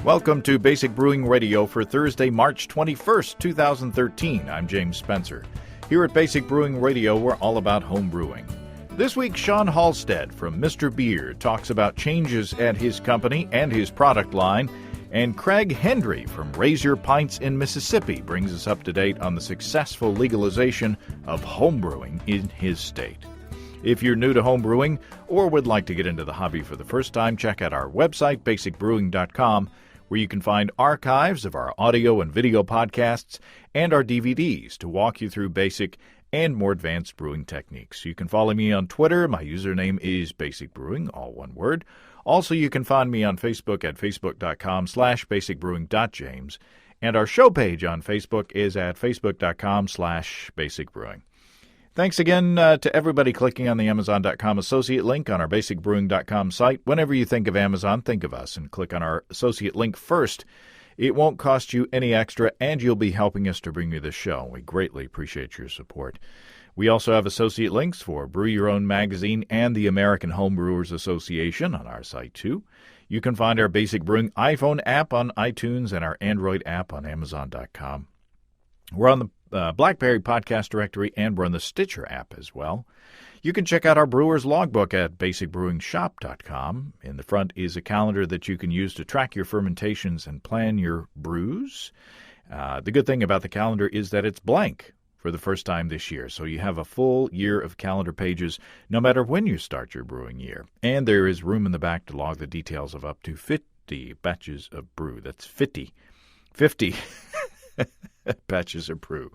Welcome to Basic Brewing Radio for Thursday, March 21st, 2013. I'm James Spencer. Here at Basic Brewing Radio, we're all about home brewing. This week, Shawn Halstead from Mr. Beer talks about changes at his company and his product line, and Craig Hendry from Raise Your Pints in Mississippi brings us up to date on the successful legalization of home brewing in his state. If you're new to home brewing or would like to get into the hobby for the first time, check out our website, basicbrewing.com, where you can find archives of our audio and video podcasts and our DVDs to walk you through basic and more advanced brewing techniques. You can follow me on Twitter. My username is Basic Brewing, all one word. Also, you can find me on Facebook at facebook.com/basicbrewing.james. And our show page on Facebook is at facebook.com/basicbrewing. Thanks again to everybody clicking on the Amazon.com associate link on our basicbrewing.com site. Whenever you think of Amazon, think of us and click on our associate link first. It won't cost you any extra, and you'll be helping us to bring you this show. We greatly appreciate your support. We also have associate links for Brew Your Own magazine and the American Home Brewers Association on our site, too. You can find our Basic Brewing iPhone app on iTunes and our Android app on Amazon.com. We're on the BlackBerry podcast directory, and we're on the Stitcher app as well. You can check out our brewer's logbook at basicbrewingshop.com. In the front is a calendar that you can use to track your fermentations and plan your brews. The good thing about the calendar is that it's blank for the first time this year, so you have a full year of calendar pages no matter when you start your brewing year. And there is room in the back to log the details of up to 50 batches of brew. That's 50 batches of brew.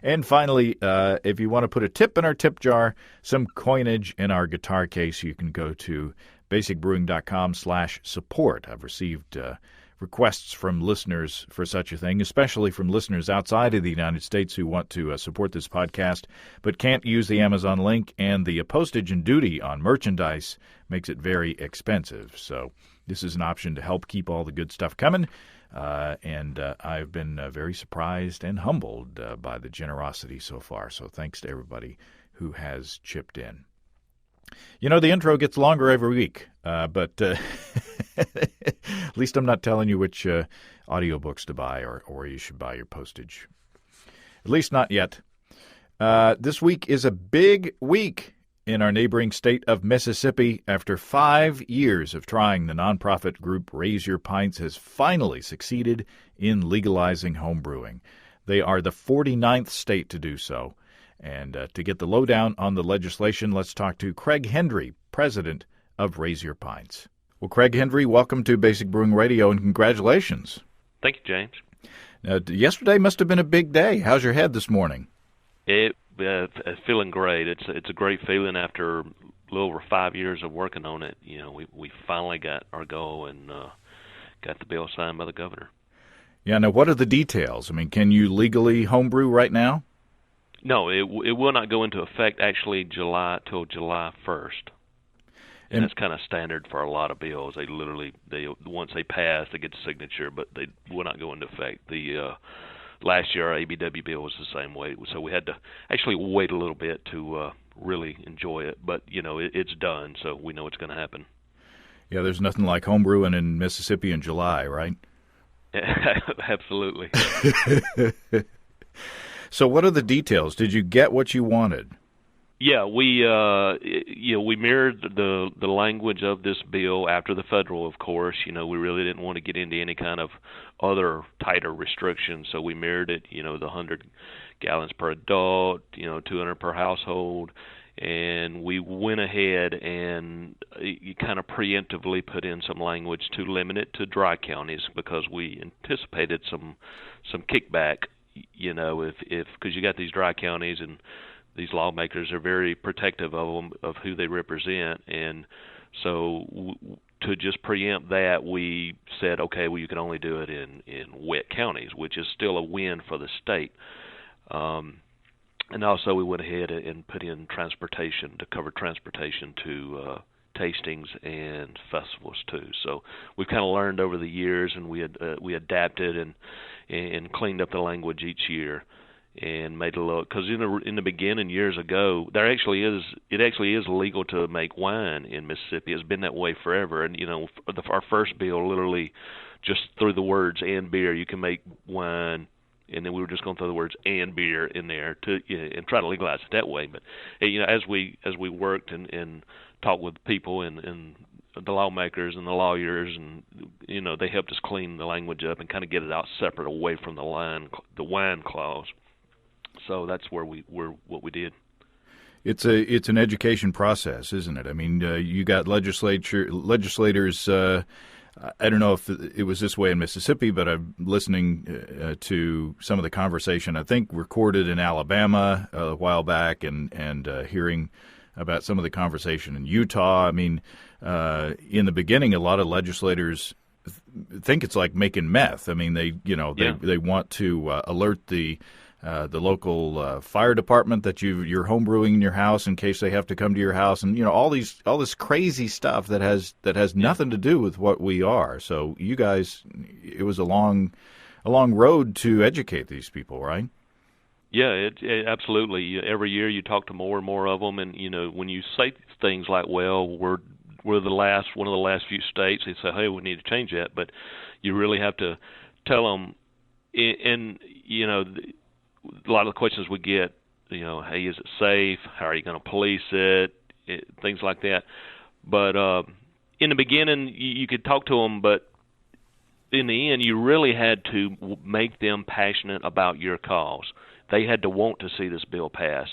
And finally, if you want to put a tip in our tip jar, some coinage in our guitar case, you can go to basicbrewing.com/support. I've received requests from listeners for such a thing, especially from listeners outside of the United States who want to support this podcast but can't use the Amazon link, and the postage and duty on merchandise makes it very expensive. So this is an option to help keep all the good stuff coming. And I've been very surprised and humbled by the generosity so far. So thanks to everybody who has chipped in. You know, the intro gets longer every week, but at least I'm not telling you which audiobooks to buy or you should buy your postage. At least not yet. This week is a big week in our neighboring state of Mississippi. After 5 years of trying, the nonprofit group Raise Your Pints has finally succeeded in legalizing home brewing. They are the 49th state to do so. And to get the lowdown on the legislation, let's talk to Craig Hendry, president of Raise Your Pints. Well, Craig Hendry, welcome to Basic Brewing Radio, and congratulations. Thank you, James. Yesterday must have been a big day. How's your head this morning? Feeling great. It's a great feeling after a little over 5 years of working on it. You know, we finally got our goal and got the bill signed by the governor. Yeah. Now, what are the details? I mean, can you legally homebrew right now? No, it will not go into effect actually July 1st. And that's kind of standard for a lot of bills. They once they pass, they get the signature, but they will not go into effect. The last year, our ABW bill was the same way, so we had to actually wait a little bit to really enjoy it. But, you know, it's done, so we know it's going to happen. Yeah, there's nothing like homebrewing in Mississippi in July, right? Absolutely. So what are the details? Did you get what you wanted? Yeah, we mirrored the language of this bill after the federal, of course. You know, we really didn't want to get into any kind of other tighter restrictions, so we mirrored it, you know, the 100 gallons per adult, you know, 200 per household, and we went ahead and kind of preemptively put in some language to limit it to dry counties because we anticipated some kickback, you know, if because you got these dry counties and these lawmakers are very protective of them, of who they represent, and so to just preempt that, we said, okay, well, you can only do it in wet counties, which is still a win for the state. And also we went ahead and put in transportation to cover transportation to tastings and festivals too. So we've kind of learned over the years, and we adapted and cleaned up the language each year. and made a little, because in the beginning years ago, it actually is legal to make wine in Mississippi. It's been that way forever, and our first bill literally just threw the words "and beer." You can make wine, and then we were just going to throw the words "and beer" in there and try to legalize it that way. But as we worked and talked with people and the lawmakers and the lawyers, and they helped us clean the language up and kind of get it out separate away from the wine clause. So that's what we did. It's an education process, isn't it? I mean, you got legislators. I don't know if it was this way in Mississippi, but I'm listening to some of the conversation, I think recorded in Alabama a while back, and hearing about some of the conversation in Utah. I mean, in the beginning, a lot of legislators think it's like making meth. I mean, they want to alert the local fire department that you're homebrewing in your house in case they have to come to your house, and all this crazy stuff that has nothing to do with what we are. So you guys, it was a long road to educate these people, right? Yeah, it absolutely. Every year you talk to more and more of them, and when you say things like, "Well, we're one of the last few states," they say, "Hey, we need to change that," but you really have to tell them, and a lot of the questions we get, hey, is it safe? How are you going to police it? Things like that. But in the beginning, you could talk to them, but in the end, you really had to make them passionate about your cause. They had to want to see this bill pass.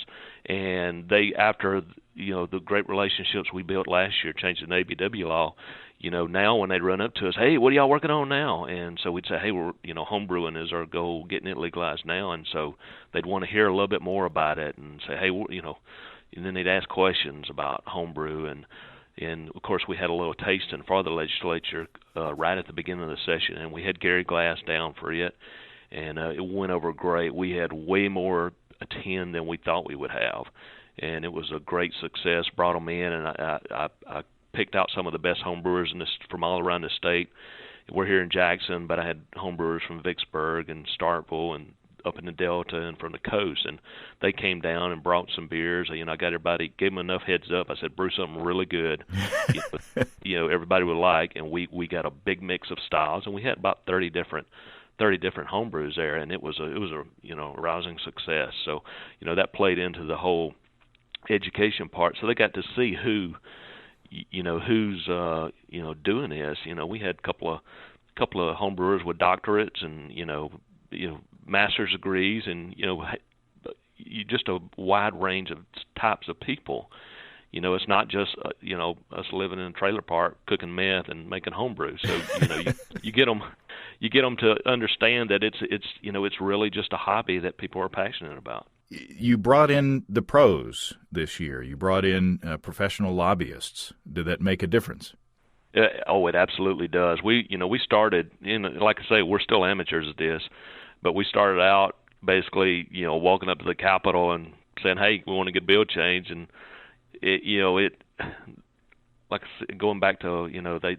And after the great relationships we built last year, changing the ABW law, now when they'd run up to us, "Hey, what are y'all working on now?" And so we'd say, "Hey, we're, homebrewing is our goal, getting it legalized now." And so they'd want to hear a little bit more about it and say, "Hey, and then they'd ask questions about homebrew. And of course, we had a little tasting for the legislature right at the beginning of the session, and we had Gary Glass down for it, and it went over great. We had way more attend than we thought we would have, and it was a great success. Brought them in, and I picked out some of the best homebrewers from all around the state. We're here in Jackson, but I had homebrewers from Vicksburg and Starkville and up in the Delta and from the coast, and they came down and brought some beers. I got everybody, gave them enough heads up. I said, "Brew something really good, everybody would like," and we got a big mix of styles, and we had about 30 different homebrews there, and it was a rousing success. So that played into the whole education part. So they got to see who's doing this. We had a couple of homebrewers with doctorates and master's degrees, and just a wide range of types of people. It's not just us living in a trailer park cooking meth and making homebrew. So you get them to understand that it's really just a hobby that people are passionate about. You brought in the pros this year. You brought in professional lobbyists. Did that make a difference? It absolutely does. We started, like I say, we're still amateurs at this, but we started out basically, walking up to the Capitol and saying, "Hey, we want to get bill change," and it like going back to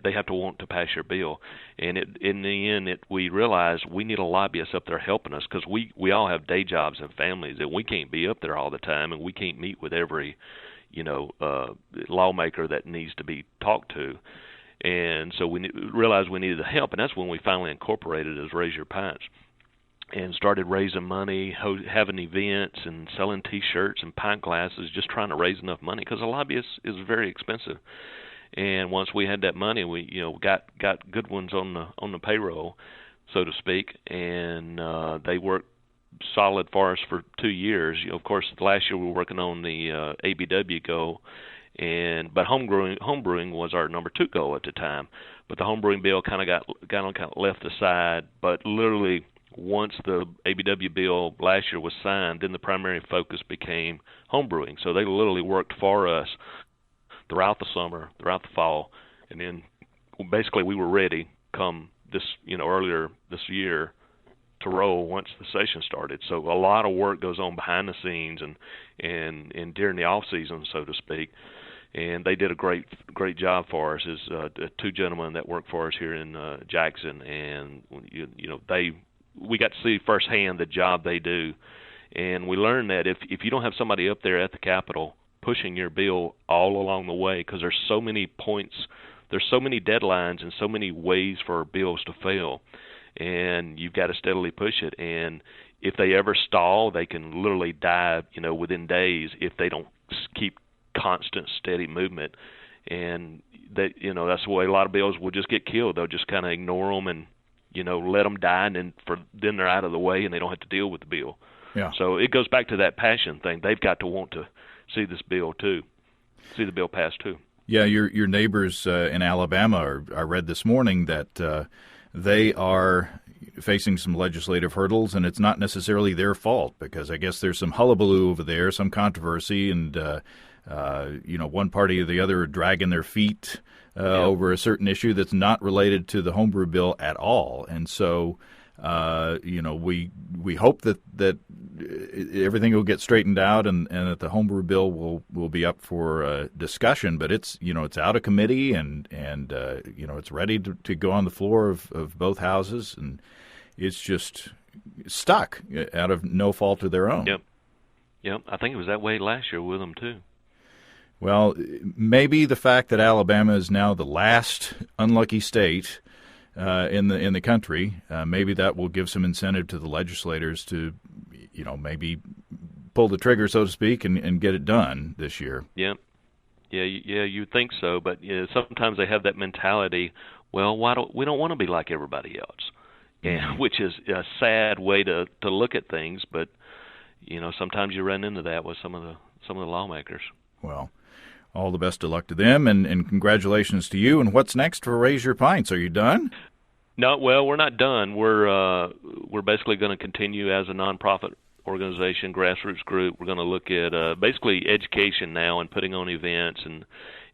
they have to want to pass your bill, and in the end we realized we need a lobbyist up there helping us, because we all have day jobs and families, and we can't be up there all the time, and we can't meet with every lawmaker that needs to be talked to. And so we realized we needed the help, and that's when we finally incorporated as Raise Your Pints and started raising money, having events and selling T-shirts and pint glasses, just trying to raise enough money, because a lobbyist is very expensive. And once we had that money, we got good ones on the payroll, so to speak, and they worked solid for us for 2 years. Of course, last year we were working on the ABW goal, but homebrewing was our number 2 goal at the time. But the homebrewing bill kind of left aside. But literally, once the ABW bill last year was signed, then the primary focus became homebrewing. So they literally worked for us throughout the summer, throughout the fall, and then basically we were ready come this earlier this year to roll once the session started. So a lot of work goes on behind the scenes and during the off season, so to speak. And they did a great job for us. Is 2 gentlemen that work for us here in Jackson, and we got to see firsthand the job they do, And we learned that if you don't have somebody up there at the Capitol pushing your bill all along the way, because there's so many points, there's so many deadlines and so many ways for bills to fail, and you've got to steadily push it. And if they ever stall, they can literally die, within days if they don't keep constant, steady movement. And that, that's the way a lot of bills will just get killed. They'll just kind of ignore them and, let them die, and then they're out of the way and they don't have to deal with the bill. Yeah. So it goes back to that passion thing. They've got to want to see this bill too, see the bill passed too. Yeah, your neighbors in Alabama, I read this morning that they are facing some legislative hurdles, and it's not necessarily their fault, because I guess there's some hullabaloo over there, some controversy, and one party or the other are dragging their feet over a certain issue that's not related to the homebrew bill at all. And so, we hope that everything will get straightened out and that the homebrew bill will be up for discussion. But it's out of committee and it's ready to go on the floor of both houses, and it's just stuck out of no fault of their own. Yep. I think it was that way last year with them too. Well, maybe the fact that Alabama is now the last unlucky state in the country, maybe that will give some incentive to the legislators to, maybe pull the trigger, so to speak, and get it done this year. Yeah, you think so, but sometimes they have that mentality. Well, we don't want to be like everybody else, which is a sad way to look at things. But sometimes you run into that with some of the lawmakers. Well, all the best of luck to them, and congratulations to you. And what's next for Raise Your Pints? Are you done? No, well, we're not done. We're basically going to continue as a nonprofit organization, grassroots group. We're going to look at basically education now and putting on events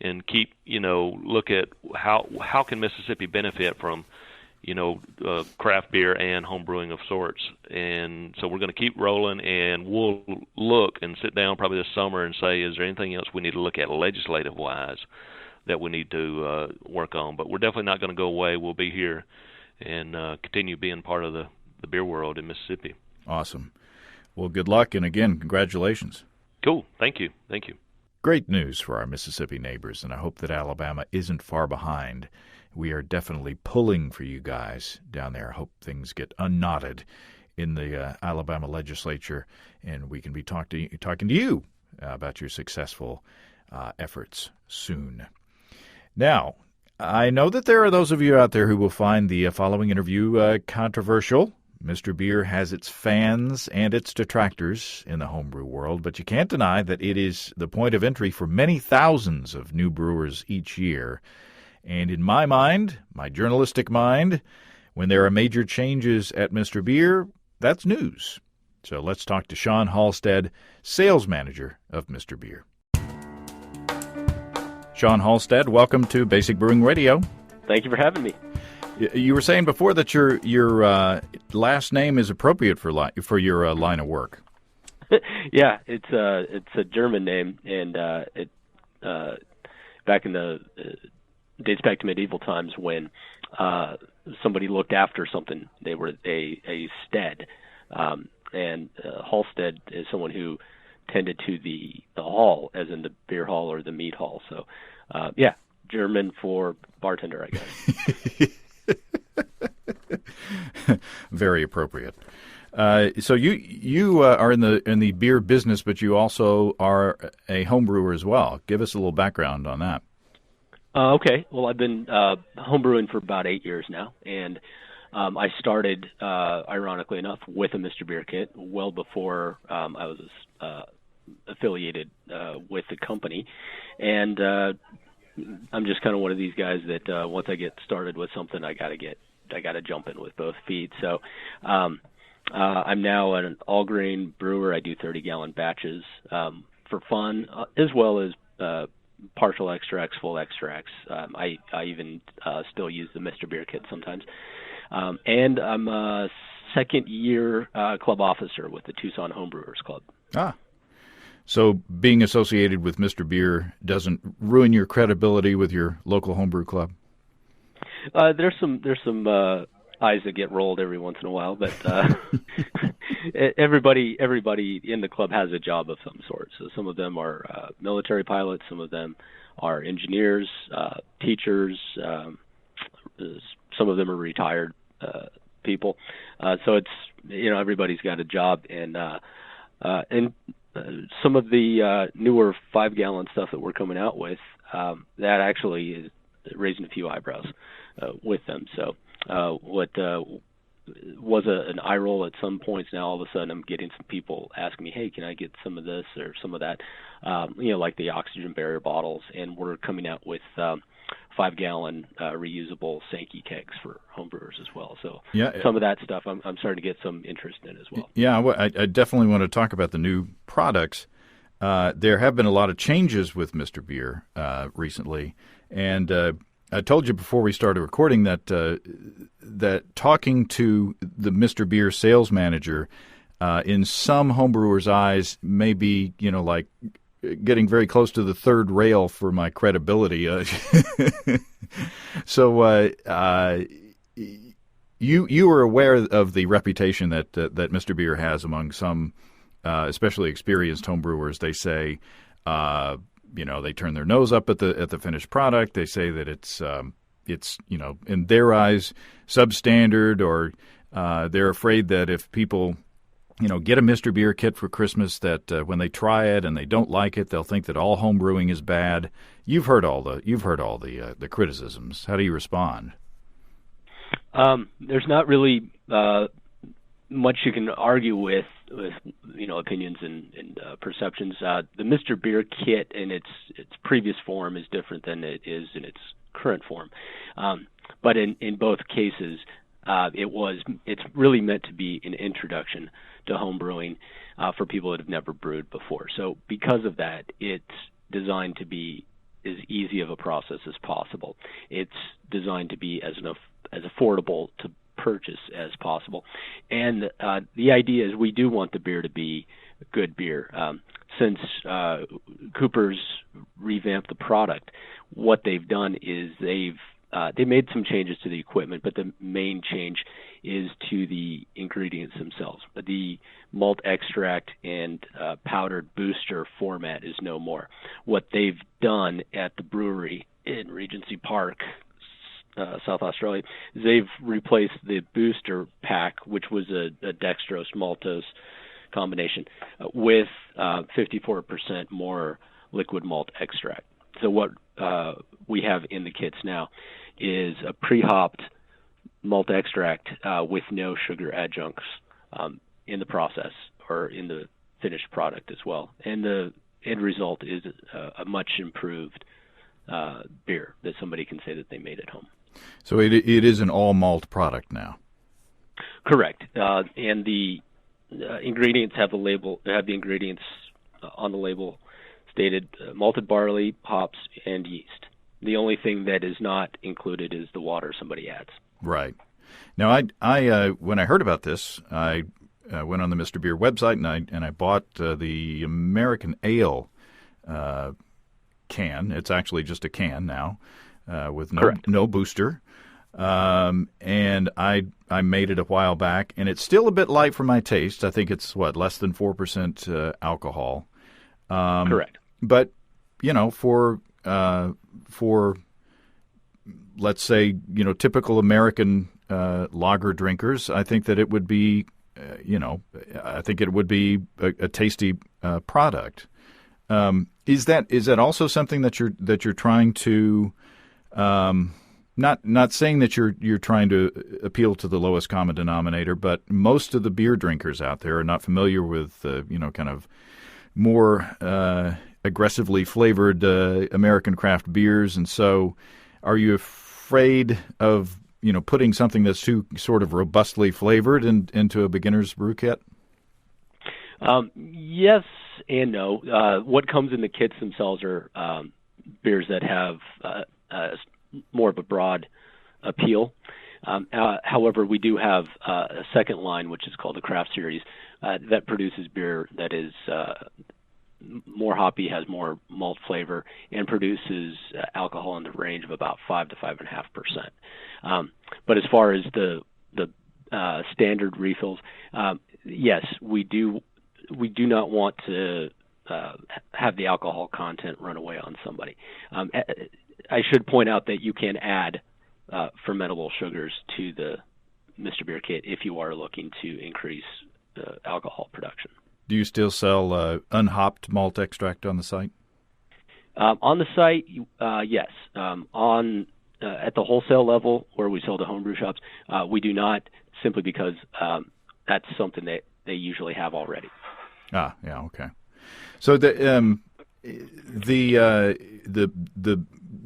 and keep look at how can Mississippi benefit from craft beer and home brewing of sorts. And so we're going to keep rolling, and we'll look and sit down probably this summer and say, is there anything else we need to look at legislative-wise that we need to work on? But we're definitely not going to go away. We'll be here and continue being part of the beer world in Mississippi. Awesome. Well, good luck, and again, congratulations. Cool. Thank you. Great news for our Mississippi neighbors, and I hope that Alabama isn't far behind. We are definitely pulling for you guys down there. I hope things get unknotted in the Alabama legislature, and we can be talking to you about your successful efforts soon. Now, I know that there are those of you out there who will find the following interview controversial. Mr. Beer has its fans and its detractors in the homebrew world, but you can't deny that it is the point of entry for many thousands of new brewers each year. And in my mind, my journalistic mind, when there are major changes at Mr. Beer, that's news. So let's talk to Shawn Halstead, sales manager of Mr. Beer. Shawn Halstead, welcome to Basic Brewing Radio. Thank you for having me. You were saying before that your last name is appropriate for your line of work. Yeah, it's a German name, and it back in the dates back to medieval times when somebody looked after something. They were a stead, and Halstead is someone who tended to the hall, as in the beer hall or the mead hall. So, German for bartender, I guess. Very appropriate. So you are in the beer business, but you also are a home brewer as well. Give us a little background on that. Okay. Well, I've been homebrewing for about 8 years now, and I started, ironically enough, with a Mr. Beer kit well before I was affiliated with the company, and I'm just kind of one of these guys that once I get started with something, I got to jump in with both feet. So I'm now an all-grain brewer. I do 30-gallon batches for fun, as well as partial extracts, full extracts. I even still use the Mr. Beer kit sometimes. And I'm a second-year club officer with the Tucson Homebrewers Club. Ah. So being associated with Mr. Beer doesn't ruin your credibility with your local homebrew club? There's some eyes that get rolled every once in a while, but everybody in the club has a job of some sort. So some of them are military pilots, some of them are engineers, teachers, some of them are retired people. So it's, everybody's got a job, and some of the newer 5-gallon stuff that we're coming out with, that actually is raising a few eyebrows with them. So what was an eye roll at some points, now all of a sudden I'm getting some people asking me, hey, can I get some of this or some of that, like the oxygen barrier bottles, and we're coming out with 5-gallon reusable Sankey kegs for homebrewers as well. So some of that stuff I'm starting to get some interest in as well. Yeah, I definitely want to talk about the new products. There have been a lot of changes with Mr. Beer recently, and I told you before we started recording that that talking to the Mr. Beer sales manager in some homebrewers' eyes may be, like getting very close to the third rail for my credibility. So you were aware of the reputation that Mr. Beer has among some, especially experienced homebrewers. They say, they turn their nose up at the finished product. They say that it's in their eyes substandard, or they're afraid that if people get a Mr. Beer kit for Christmas, that when they try it and they don't like it, they'll think that all home brewing is bad. You've heard all the criticisms. How do you respond? There's not really much you can argue with opinions and perceptions. The Mr. Beer kit in its previous form is different than it is in its current form, but in both cases, it's really meant to be an introduction to home brewing for people that have never brewed before. So because of that, it's designed to be as easy of a process as possible. It's designed to be as affordable to purchase as possible. And the idea is we do want the beer to be good beer. Since Cooper's revamped the product, what they've done is they made some changes to the equipment, but the main change is to the ingredients themselves. The malt extract and powdered booster format is no more. What they've done at the brewery in Regency Park, South Australia, is they've replaced the booster pack, which was a dextrose maltose combination, with 54% more liquid malt extract. So what we have in the kits now is a pre-hopped malt extract with no sugar adjuncts in the process or in the finished product as well. And the end result is a much improved beer that somebody can say that they made at home. So it is an all malt product now. Correct, and the ingredients have the ingredients on the label stated: malted barley, hops, and yeast. The only thing that is not included is the water somebody adds. Right. Now, I when I heard about this, I went on the Mr. Beer website and I bought the American Ale can. It's actually just a can now. With no booster, and I made it a while back, and it's still a bit light for my taste. I think it's less than 4% alcohol. Correct. But for let's say typical American lager drinkers, I think that it would be I think it would be a tasty product. Is that also something that you're trying to not saying that you're trying to appeal to the lowest common denominator, but most of the beer drinkers out there are not familiar with kind of more aggressively flavored American craft beers, and so are you afraid of putting something that's too sort of robustly flavored into a beginner's brew kit? Yes and no. What comes in the kits themselves are beers that have more of a broad appeal. However, we do have a second line, which is called the Craft Series, that produces beer that is more hoppy, has more malt flavor, and produces alcohol in the range of about 5 to 5.5%. But as far as the the standard refills, yes, we do not want to have the alcohol content run away on somebody. I should point out that you can add fermentable sugars to the Mr. Beer kit if you are looking to increase alcohol production. Do you still sell unhopped malt extract on the site? On the site, yes. At the wholesale level, where we sell to homebrew shops, we do not, simply because that's something that they usually have already. Ah, yeah, okay. So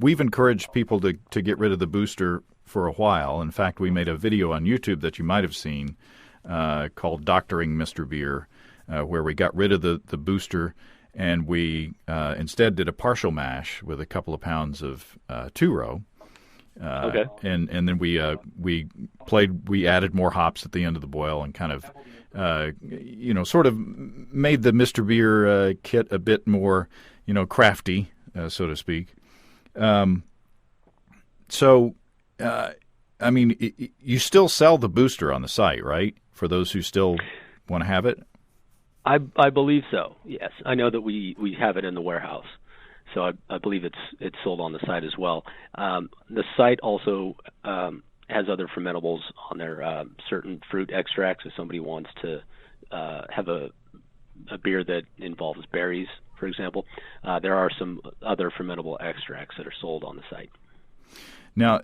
we've encouraged people to get rid of the booster for a while. In fact, we made a video on YouTube that you might have seen called "Doctoring Mr. Beer," where we got rid of the booster and we instead did a partial mash with a couple of pounds of two-row. Okay. And then we added more hops at the end of the boil and kind of sort of made the Mr. Beer kit a bit more crafty, so to speak. You still sell the booster on the site, right? For those who still want to have it? I believe so, yes. I know that we have it in the warehouse. So I believe it's sold on the site as well. The site also has other fermentables on there, certain fruit extracts. If somebody wants to have a beer that involves berries, for example, there are some other fermentable extracts that are sold on the site. Now,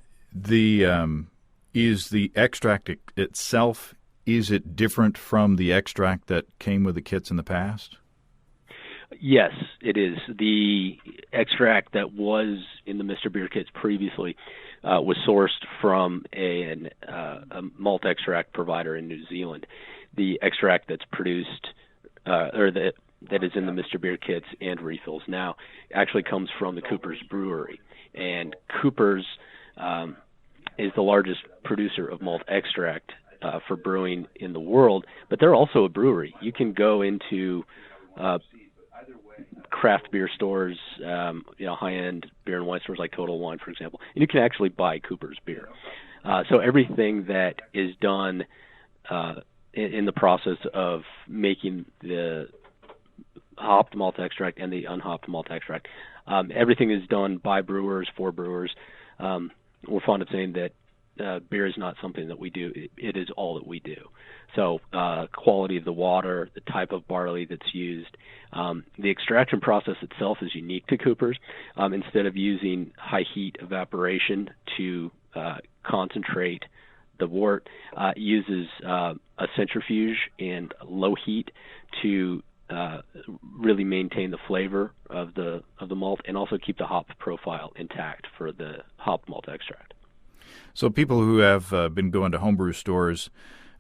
is the extract itself, is it different from the extract that came with the kits in the past? Yes, it is. The extract that was in the Mr. Beer kits previously was sourced from a malt extract provider in New Zealand. The extract that's produced, that is in the Mr. Beer kits and refills now, actually comes from the Cooper's Brewery. And Cooper's is the largest producer of malt extract for brewing in the world, but they're also a brewery. You can go into craft beer stores, high-end beer and wine stores like Total Wine, for example, and you can actually buy Cooper's beer. So everything that is done in the process of making the hopped malt extract and the unhopped malt extract, everything is done by brewers, for brewers. We're fond of saying that beer is not something that we do. It is all that we do. So quality of the water, the type of barley that's used, the extraction process itself is unique to Cooper's. Instead of using high heat evaporation to concentrate the wort, it uses a centrifuge and low heat to really maintain the flavor of the malt and also keep the hop profile intact for the hop malt extract. So people who have been going to homebrew stores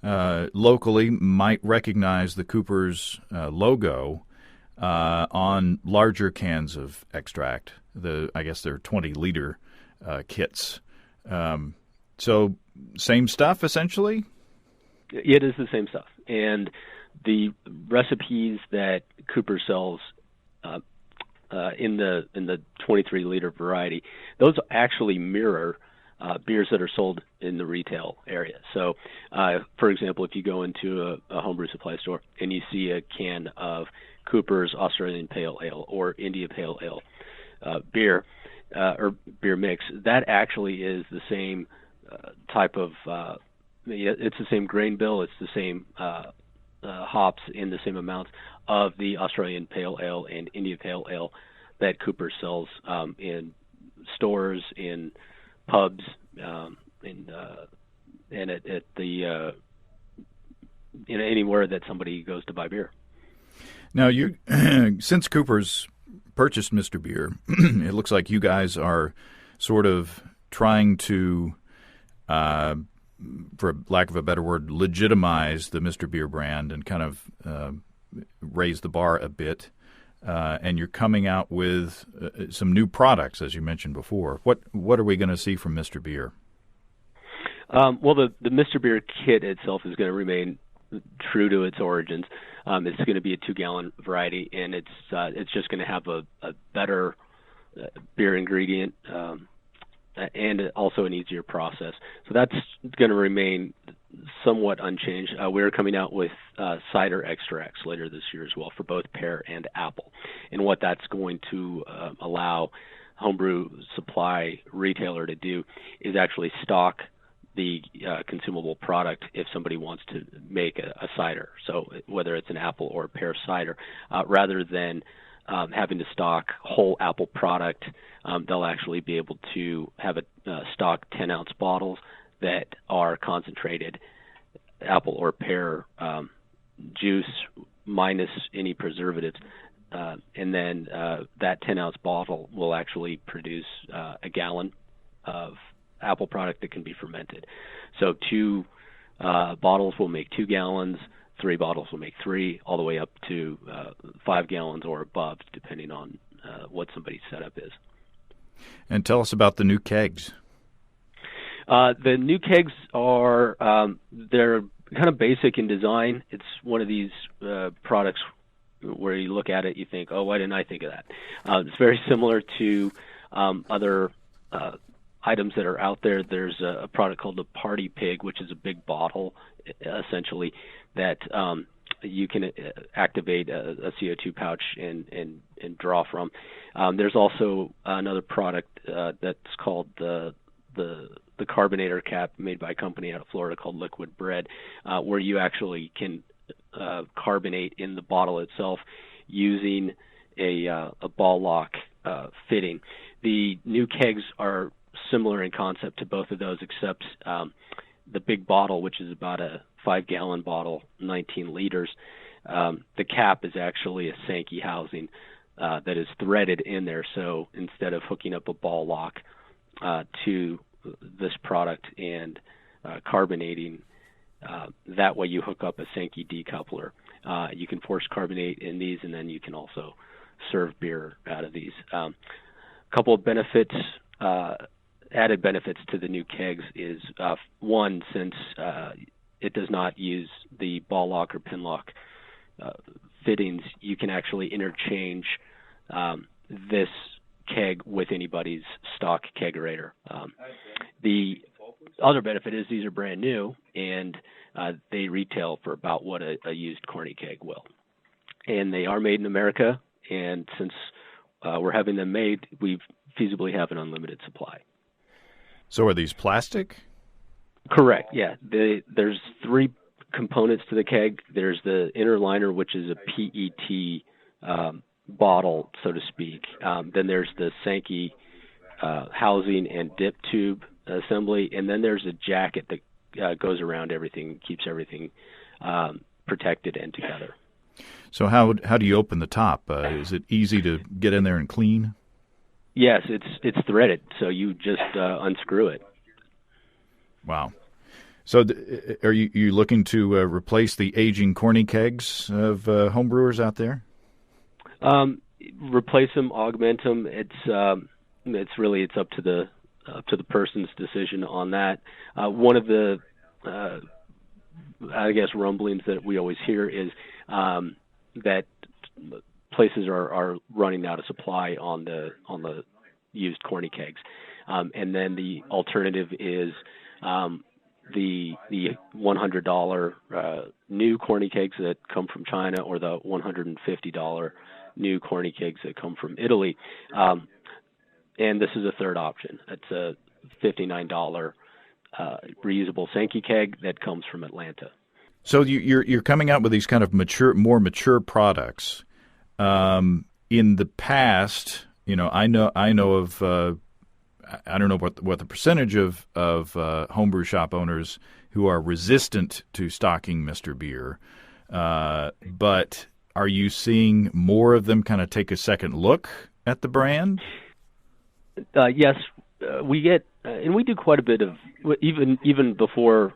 locally might recognize the Cooper's logo on larger cans of extract. I guess they're 20-liter kits. So same stuff, essentially? It is the same stuff. And the recipes that Cooper sells in the 23-liter variety, those actually mirror beers that are sold in the retail area. So, for example, if you go into a homebrew supply store and you see a can of Cooper's Australian Pale Ale or India Pale Ale beer or beer mix, that actually is the same type of it's the same grain bill, it's the same hops in the same amounts of the Australian Pale Ale and India Pale Ale that Cooper sells in stores, in pubs, and at the anywhere that somebody goes to buy beer. Now, you since Cooper's purchased Mr. Beer, it looks like you guys are sort of trying to, for lack of a better word, legitimize the Mr. Beer brand and kind of raise the bar a bit. And you're coming out with some new products, as you mentioned before. What are we going to see from Mr. Beer? Well, the Mr. Beer kit itself is going to remain true to its origins. It's going to be a 2-gallon variety, and it's just going to have a better beer ingredient and also an easier process. So that's going to remain somewhat unchanged. We're coming out with cider extracts later this year as well for both pear and apple. And what that's going to allow homebrew supply retailer to do is actually stock the consumable product if somebody wants to make a cider. So whether it's an apple or a pear cider, rather than having to stock whole apple product, they'll actually be able to have a stock 10-ounce bottles that are concentrated apple or pear juice minus any preservatives. And then that 10-ounce bottle will actually produce a gallon of apple product that can be fermented. So 2 bottles will make 2 gallons, 3 bottles will make 3, all the way up to 5 gallons or above, depending on what somebody's setup is. And tell us about the new kegs. The new kegs are they're kind of basic in design. It's one of these products where you look at it, you think, oh, why didn't I think of that? It's very similar to other items that are out there. There's a product called the Party Pig, which is a big bottle, essentially, that you can activate a CO2 pouch and draw from. There's also another product that's called the carbonator cap, made by a company out of Florida called Liquid Bread, where you actually can carbonate in the bottle itself using a ball lock fitting. The new kegs are similar in concept to both of those, except the big bottle, which is about a 5-gallon bottle, 19 liters, the cap is actually a Sankey housing that is threaded in there. So instead of hooking up a ball lock to this product and carbonating, that way you hook up a Sankey decoupler. You can force carbonate in these, and then you can also serve beer out of these. A couple of benefits, added benefits to the new kegs is, one, since it does not use the ball lock or pin lock fittings, you can actually interchange this keg with anybody's stock kegerator. The other benefit is these are brand new, and they retail for about what a used corny keg will. And they are made in America, and since we're having them made, we feasibly have an unlimited supply. So are these plastic? Correct, yeah. There's 3 components to the keg. There's the inner liner, which is a PET bottle, so to speak. Then there's the Sankey housing and dip tube assembly, and then there's a jacket that goes around everything, keeps everything protected and together. So how do you open the top? Is it easy to get in there and clean? Yes, it's threaded, so you just unscrew it. Wow. So are you looking to replace the aging corny kegs of homebrewers out there? Replace them, augment them. It's up to the person's decision on that. One of the I guess rumblings that we always hear is that places are running out of supply on the used corny kegs, and then the alternative is the $100 new corny kegs that come from China, or the $150 new corny kegs that come from Italy. And this is a third option. It's a $59 reusable Sankey keg that comes from Atlanta. So you're coming out with these kind of more mature products. In the past, I know of I don't know what the percentage of homebrew shop owners who are resistant to stocking Mr. Beer, but are you seeing more of them kind of take a second look at the brand? Yes, we get, and we do quite a bit of, even before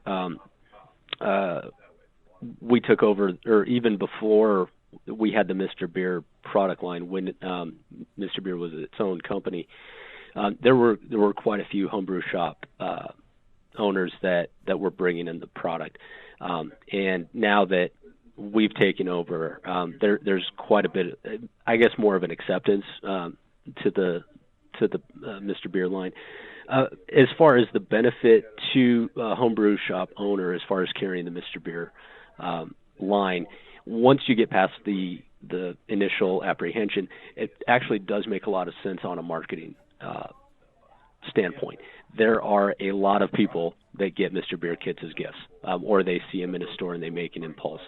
we took over, or even before we had the Mr. Beer product line, when Mr. Beer was its own company. There were quite a few homebrew shop owners that were bringing in the product, and now that we've taken over, there's quite a bit, I guess, more of an acceptance to the Mr. Beer line. As far as the benefit to a homebrew shop owner, as far as carrying the Mr. Beer line, once you get past the initial apprehension, it actually does make a lot of sense on a marketing standpoint. There are a lot of people that get Mr. Beer kits as gifts, or they see them in a store and they make an impulse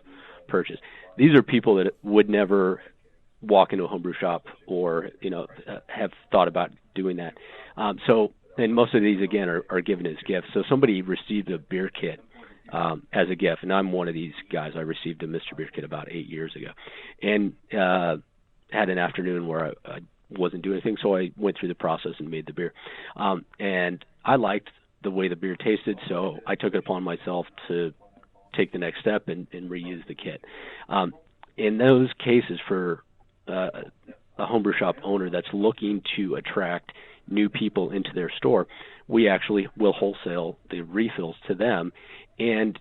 purchase. These are people that would never walk into a homebrew shop or have thought about doing that. And most of these again are given as gifts. So somebody received a beer kit as a gift, and I'm one of these guys. I received a Mr. Beer kit about 8 years ago, and had an afternoon where I wasn't doing anything, so I went through the process and made the beer. And I liked the way the beer tasted, so I took it upon myself to take the next step and reuse the kit. In those cases, for a homebrew shop owner that's looking to attract new people into their store, we actually will wholesale the refills to them and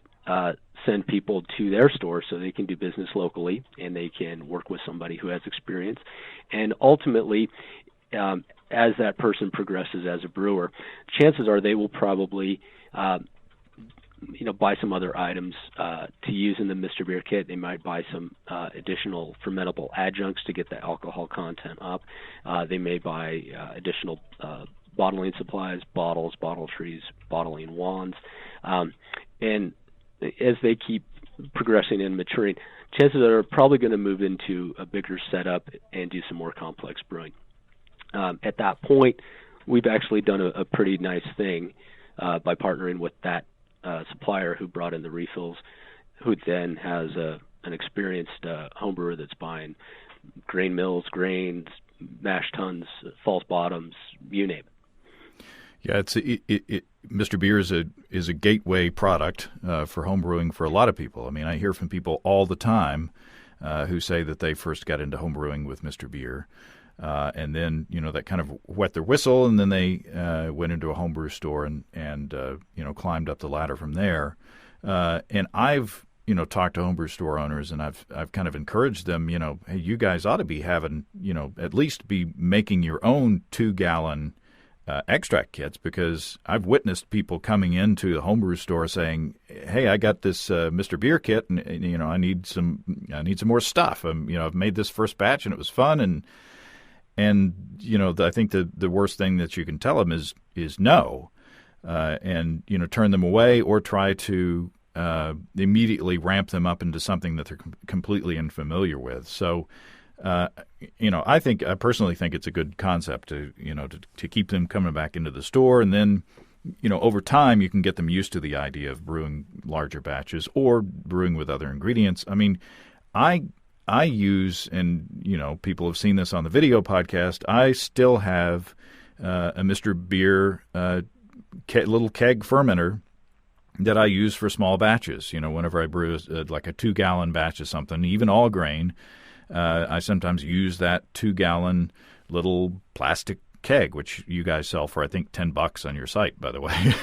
send people to their store so they can do business locally and they can work with somebody who has experience. And ultimately, as that person progresses as a brewer, chances are they will probably buy some other items to use in the Mr. Beer kit. They might buy some additional fermentable adjuncts to get the alcohol content up. They may buy additional bottling supplies, bottles, bottle trees, bottling wands. And as they keep progressing and maturing, chances are they're probably going to move into a bigger setup and do some more complex brewing. At that point, we've actually done a pretty nice thing by partnering with that supplier who brought in the refills, who then has an experienced home brewer that's buying grain mills, grains, mash tuns, false bottoms, you name it. Yeah, Mr. Beer is a gateway product for home brewing for a lot of people. I mean, I hear from people all the time who say that they first got into home brewing with Mr. Beer, and then that kind of wet their whistle, and then they went into a homebrew store and climbed up the ladder from there. And I've talked to homebrew store owners, and I've kind of encouraged them. Hey, you guys ought to be having at least be making your own 2-gallon extract kits, because I've witnessed people coming into the homebrew store saying, "Hey, I got this Mr. Beer kit, and I need some more stuff. I've made this first batch and it was fun." And I think the worst thing that you can tell them is no, and turn them away or try to immediately ramp them up into something that they're completely unfamiliar with. So. I personally think it's a good concept to keep them coming back into the store, and then, over time you can get them used to the idea of brewing larger batches or brewing with other ingredients. I mean, I use, and people have seen this on the video podcast, I still have a Mr. Beer little keg fermenter that I use for small batches. Whenever I brew like a 2-gallon batch of something, even all grain. I sometimes use that 2-gallon little plastic keg, which you guys sell for, I think, $10 on your site, by the way.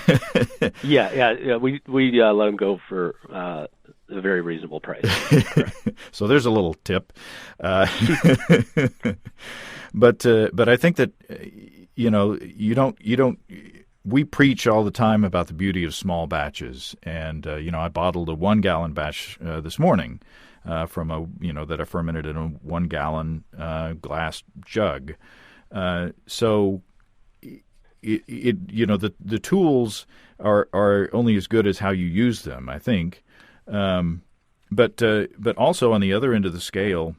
Yeah. We let them go for a very reasonable price. So there's a little tip. But I think that you don't. We preach all the time about the beauty of small batches, and I bottled a 1-gallon batch this morning. From that I fermented in a 1-gallon glass jug. So the tools are only as good as how you use them, I think. But also on the other end of the scale,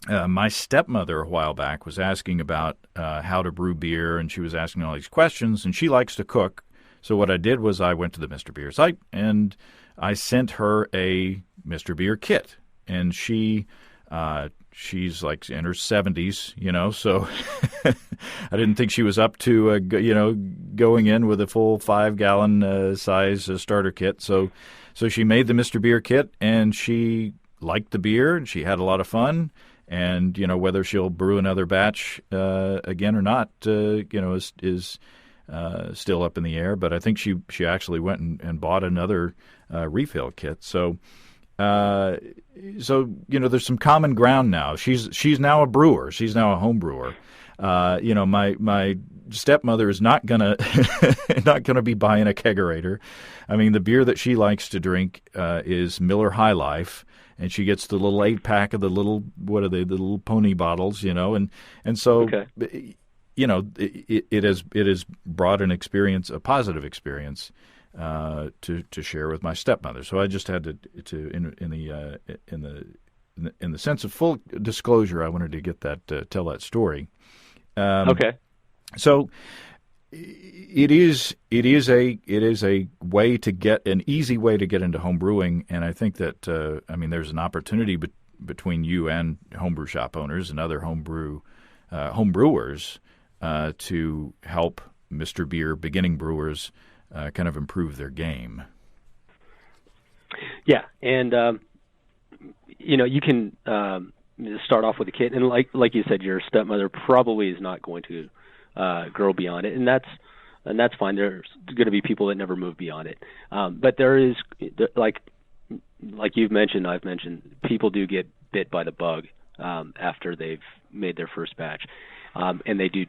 my stepmother a while back was asking about how to brew beer, and she was asking all these questions, and she likes to cook. So what I did was I went to the Mr. Beer site and I sent her a Mr. Beer kit. And she's like in her 70s, so I didn't think she was up to, going in with a full 5-gallon size starter kit. So she made the Mr. Beer kit, and she liked the beer, and she had a lot of fun. And, whether she'll brew another batch again or not, is still up in the air. But I think she actually went and bought another refill kit. So there's some common ground now. She's now a brewer. She's now a home brewer. My stepmother is not gonna be buying a kegerator. I mean, the beer that she likes to drink is Miller High Life, and she gets the little 8-pack of the little, what are they, the little pony bottles, and so. Okay. It has brought an experience, a positive experience, to share with my stepmother. So I just had to in the sense of full disclosure, I wanted to get that tell that story. Okay. So it is a way to get an easy way to get into home brewing, and I think that there's an opportunity between you and homebrew shop owners and other home brewers. To help Mr. Beer beginning brewers kind of improve their game. Yeah, and you can start off with a kit, and like you said, your stepmother probably is not going to grow beyond it, and that's fine. There's going to be people that never move beyond it, but there is like you've mentioned, I've mentioned, people do get bit by the bug after they've made their first batch. And they do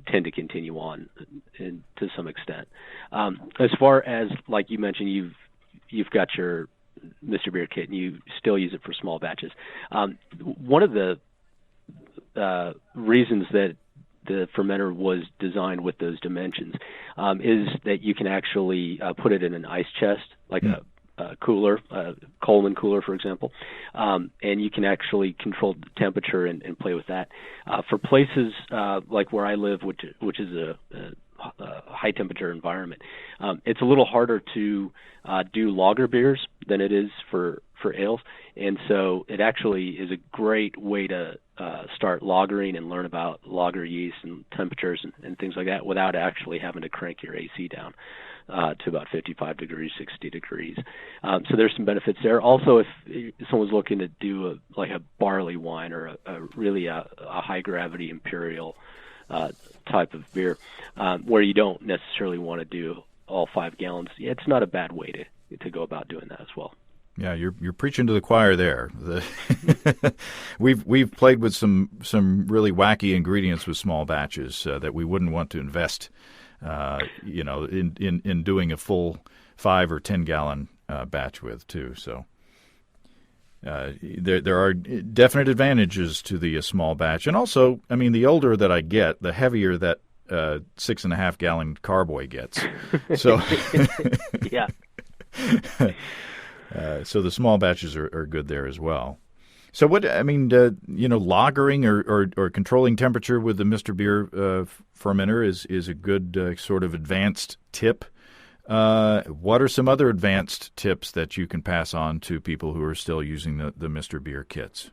tend to continue on to some extent. As far as, like you mentioned, you've got your Mr. Beer kit and you still use it for small batches. One of the reasons that the fermenter was designed with those dimensions is that you can actually put it in an ice chest, like a cooler, Coleman cooler, for example, and you can actually control the temperature and play with that. For places like where I live, which is a high temperature environment, it's a little harder to do lager beers than it is for ales, and so it actually is a great way to start lagering and learn about lager yeast and temperatures and things like that without actually having to crank your AC down to about 55 degrees, 60 degrees. So there's some benefits there. Also, if someone's looking to do a barley wine or a high gravity imperial type of beer, where you don't necessarily want to do all 5 gallons, it's not a bad way to go about doing that as well. Yeah, you're preaching to the choir there. We've played with some really wacky ingredients with small batches that we wouldn't want to invest, in doing a full 5 or 10 gallon batch with too. So there are definite advantages to the small batch, and also, I mean, the older that I get, the heavier that 6.5 gallon carboy gets. So yeah. So the small batches are good there as well. So lagering or controlling temperature with the Mr. Beer fermenter is a good sort of advanced tip. What are some other advanced tips that you can pass on to people who are still using the Mr. Beer kits?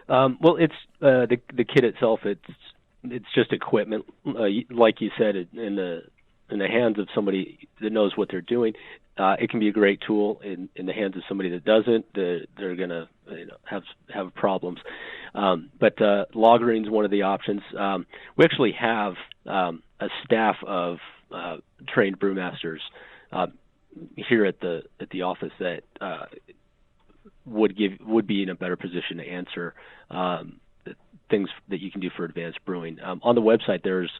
Well, it's the kit itself. It's just equipment, like you said, in the hands of somebody that knows what they're doing. It can be a great tool in the hands of somebody that doesn't. They're going to have problems. But lagering is one of the options. We actually have a staff of trained brewmasters here at the office that would be in a better position to answer things that you can do for advanced brewing. On the website, there's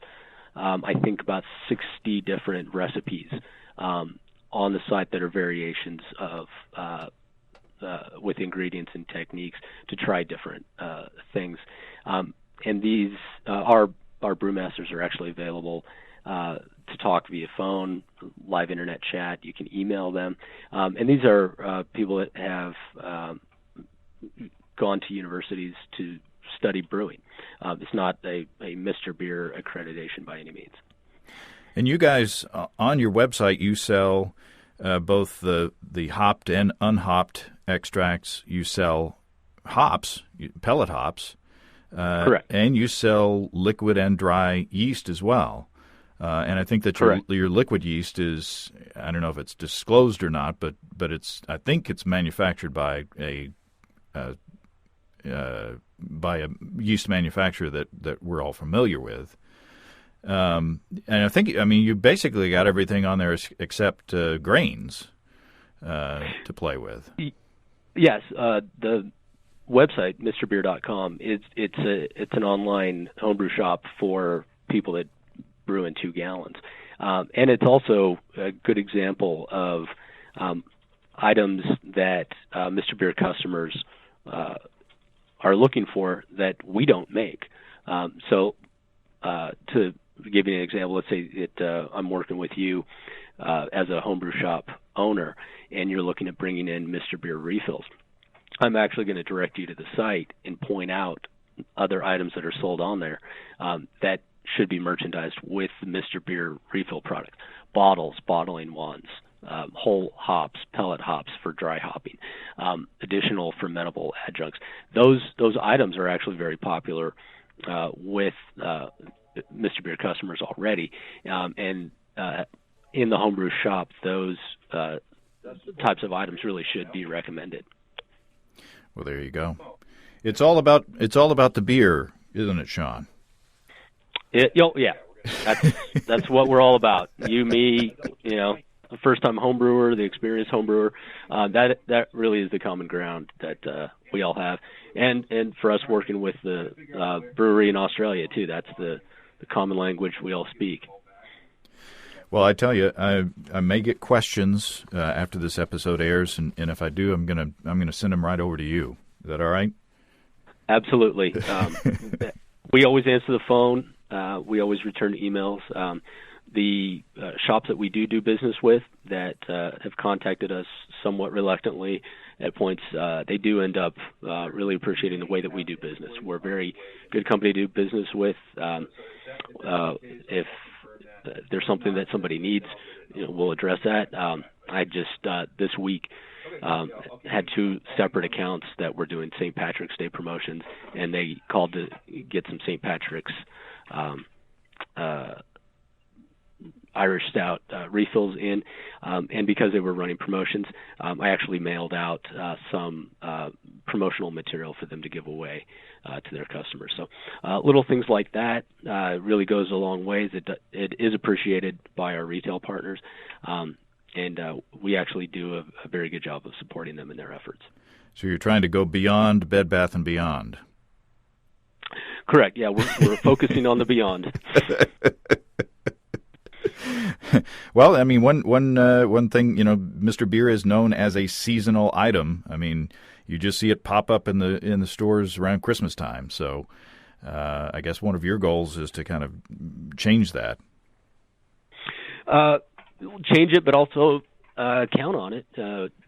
I think about 60 different recipes on the site that are variations of with ingredients and techniques to try different things. And these our brewmasters are actually available to talk via phone, live internet chat. You can email them, and these are people that have gone to universities to study brewing. It's not a Mr. Beer accreditation by any means. And you guys, on your website, you sell both the hopped and unhopped extracts. You sell hops, pellet hops. Correct. And you sell liquid and dry yeast as well. And I think that your liquid yeast is, I don't know if it's disclosed or not, but I think it's manufactured by a yeast manufacturer that we're all familiar with. And I think, you basically got everything on there except grains to play with. Yes, the website, MrBeer.com, it's an online homebrew shop for people that brew in 2 gallons. And it's also a good example of items that Mr. Beer customers are looking for that we don't make. So to give you an example, let's say that I'm working with you as a homebrew shop owner, and you're looking at bringing in Mr. Beer refills. I'm actually going to direct you to the site and point out other items that are sold on there that should be merchandised with the Mr. Beer refill product. Bottles, bottling wands, whole hops, pellet hops for dry hopping, additional fermentable adjuncts. Those items are actually very popular with Mr. Beer customers already. And in the homebrew shop, those types of items really should be recommended. Well, there you go. It's all about the beer, isn't it, Shawn? Yeah. That's what we're all about. You, me, the first-time homebrewer, the experienced homebrewer. That really is the common ground that we all have. And for us working with the brewery in Australia too, that's the common language we all speak. Well, I tell you, I may get questions after this episode airs, and if I do, I'm gonna send them right over to you. Is that all right? Absolutely. We always answer the phone. We always return emails. The shops that we do business with that have contacted us somewhat reluctantly at points, they do end up really appreciating the way that we do business. We're a very good company to do business with. If there's something that somebody needs, we'll address that. I just this week had 2 separate accounts that were doing St. Patrick's Day promotions, and they called to get some St. Patrick's Irish Stout refills in, and because they were running promotions, I actually mailed out some promotional material for them to give away to their customers. So little things like that really goes a long ways. It is appreciated by our retail partners, and we actually do a very good job of supporting them in their efforts. So you're trying to go beyond Bed Bath & Beyond. Correct. Yeah, we're focusing on the beyond. Well, I mean, one thing, Mr. Beer is known as a seasonal item. I mean, you just see it pop up in the stores around Christmas time. So, I guess one of your goals is to kind of change that. Change it, but also count on it.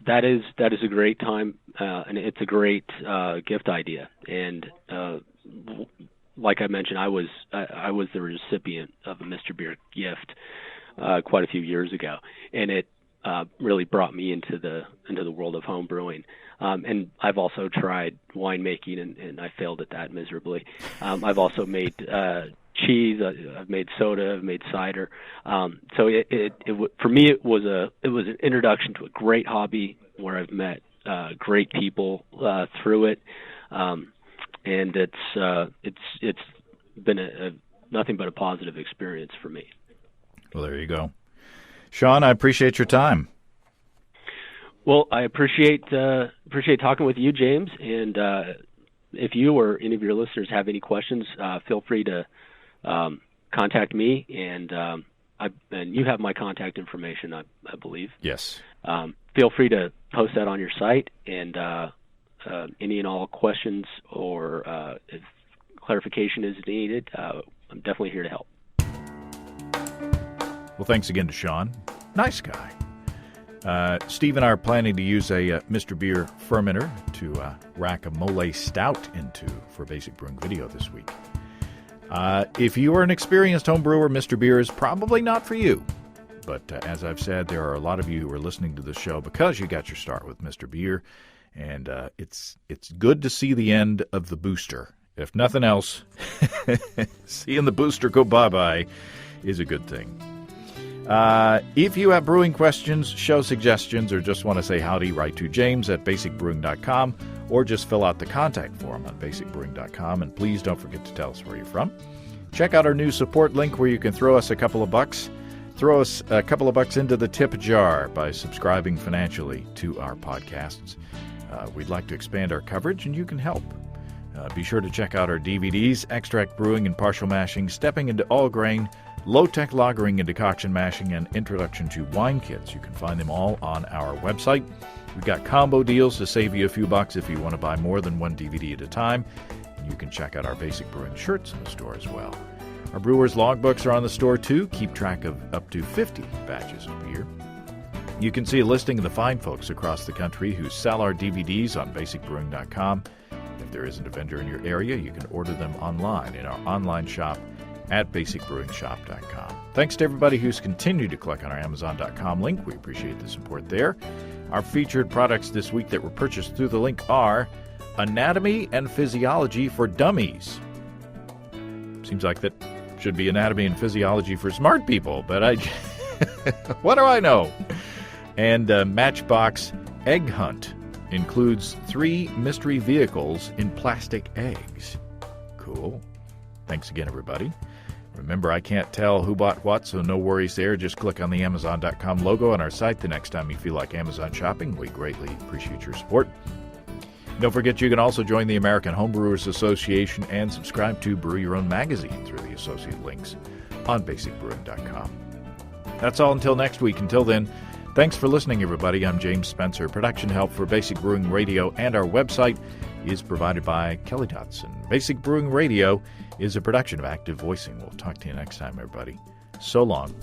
That is a great time, and it's a great gift idea. And like I mentioned, I was the recipient of a Mr. Beer gift quite a few years ago, and it really brought me into the world of home brewing. And I've also tried winemaking, and I failed at that miserably. I've also made cheese. I've made soda. I've made cider. So for me, it was an introduction to a great hobby where I've met great people through it. And it's been nothing but a positive experience for me. Well, there you go. Shawn, I appreciate your time. Well, I appreciate talking with you, James. And if you or any of your listeners have any questions, feel free to contact me. And you have my contact information, I believe. Yes. Feel free to post that on your site, and any and all questions or if clarification is needed, I'm definitely here to help. Well, thanks again to Shawn. Nice guy. Steve and I are planning to use a Mr. Beer fermenter to rack a mole stout into for Basic Brewing Video this week. If you are an experienced home brewer, Mr. Beer is probably not for you. But as I've said, there are a lot of you who are listening to the show because you got your start with Mr. Beer. And it's good to see the end of the booster. If nothing else, seeing the booster go bye-bye is a good thing. If you have brewing questions, show suggestions, or just want to say howdy, write to James at basicbrewing.com, or just fill out the contact form on basicbrewing.com. And please don't forget to tell us where you're from. Check out our new support link where you can throw us a couple of bucks. Throw us a couple of bucks into the tip jar by subscribing financially to our podcasts. We'd like to expand our coverage, and you can help. Be sure to check out our DVDs, Extract Brewing and Partial Mashing, Stepping into All Grain, Low-Tech Lagering and Decoction Mashing, and Introduction to Wine Kits. You can find them all on our website. We've got combo deals to save you a few bucks if you want to buy more than one DVD at a time. And you can check out our Basic Brewing shirts in the store as well. Our Brewers Logbooks are on the store, too. Keep track of up to 50 batches of beer. You can see a listing of the fine folks across the country who sell our DVDs on basicbrewing.com. If there isn't a vendor in your area, you can order them online in our online shop at basicbrewingshop.com. Thanks to everybody who's continued to click on our Amazon.com link. We appreciate the support there. Our featured products this week that were purchased through the link are Anatomy and Physiology for Dummies. Seems like that should be Anatomy and Physiology for smart people, but what do I know? And Matchbox Egg Hunt includes 3 mystery vehicles in plastic eggs. Cool. Thanks again, everybody. Remember, I can't tell who bought what, so no worries there. Just click on the Amazon.com logo on our site the next time you feel like Amazon shopping. We greatly appreciate your support. Don't forget you can also join the American Homebrewers Association and subscribe to Brew Your Own magazine through the associate links on basicbrewing.com. That's all until next week. Until then, thanks for listening, everybody. I'm James Spencer. Production help for Basic Brewing Radio and our website is provided by Kelly Dotson. Basic Brewing Radio is a production of Active Voicing. We'll talk to you next time, everybody. So long.